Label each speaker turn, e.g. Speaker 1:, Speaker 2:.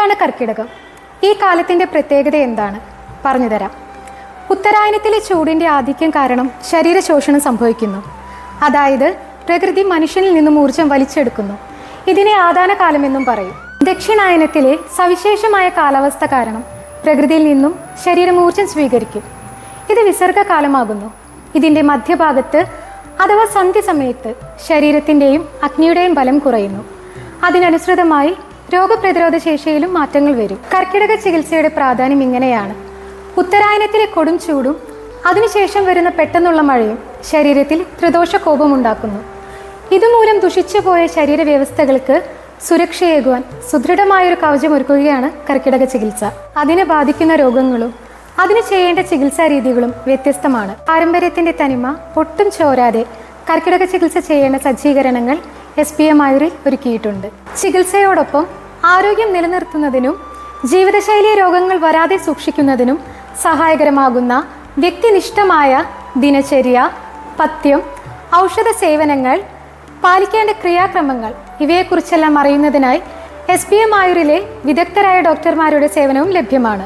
Speaker 1: എന്താണ് കർക്കിടകം? ഈ കാലത്തിൻ്റെ പ്രത്യേകത എന്താണ്? പറഞ്ഞുതരാം. ഉത്തരായനത്തിലെ ചൂടിൻ്റെ ആധിക്യം കാരണം ശരീരശോഷണം സംഭവിക്കുന്നു. അതായത് പ്രകൃതി മനുഷ്യനിൽ നിന്നും ഊർജം വലിച്ചെടുക്കുന്നു. ഇതിനെ ആദാനകാലമെന്നും പറയും. ദക്ഷിണായനത്തിലെ സവിശേഷമായ കാലാവസ്ഥ കാരണം പ്രകൃതിയിൽ നിന്നും ശരീരം ഊർജം സ്വീകരിക്കും. ഇത് വിസർഗകാലമാകുന്നു. ഇതിൻ്റെ മധ്യഭാഗത്ത് അഥവാ സന്ധ്യ സമയത്ത് ശരീരത്തിൻ്റെയും അഗ്നിയുടെയും ബലം കുറയുന്നു. അതിനനുസൃതമായി രോഗപ്രതിരോധ ശേഷിയിലും മാറ്റങ്ങൾ വരും. കർക്കിടക ചികിത്സയുടെ പ്രാധാന്യം ഇങ്ങനെയാണ്. ഉത്തരായനത്തിലെ കൊടും ചൂടും അതിനുശേഷം വരുന്ന പെട്ടെന്നുള്ള മഴയും ശരീരത്തിൽ ത്രിദോഷകോപമുണ്ടാക്കുന്നു. ഇതുമൂലം ദുഷിച്ചുപോയ ശരീരവ്യവസ്ഥകൾക്ക് സുരക്ഷയേകുവാൻ സുദൃഢമായൊരു കവചമൊരുക്കുകയാണ് കർക്കിടക ചികിത്സ. അതിനെ ബാധിക്കുന്ന രോഗങ്ങളും അതിന് ചെയ്യേണ്ട ചികിത്സാ രീതികളും വ്യത്യസ്തമാണ്. പാരമ്പര്യത്തിൻ്റെ തനിമ ഒട്ടും ചോരാതെ കർക്കിടക ചികിത്സ ചെയ്യേണ്ട സജ്ജീകരണങ്ങൾ SPM ആയുറിൽ ഒരുക്കിയിട്ടുണ്ട്. ചികിത്സയോടൊപ്പം ആരോഗ്യം നിലനിർത്തുന്നതിനും ജീവിതശൈലി രോഗങ്ങൾ വരാതെ സൂക്ഷിക്കുന്നതിനും സഹായകരമാകുന്ന വ്യക്തിനിഷ്ഠമായ ദിനചര്യ, പഥ്യം, ഔഷധ സേവനങ്ങൾ, പാലിക്കേണ്ട ക്രിയാക്രമങ്ങൾ ഇവയെക്കുറിച്ചെല്ലാം അറിയുന്നതിനായി SPM ആയുറിലെ വിദഗ്ധരായ ഡോക്ടർമാരുടെ സേവനവും ലഭ്യമാണ്.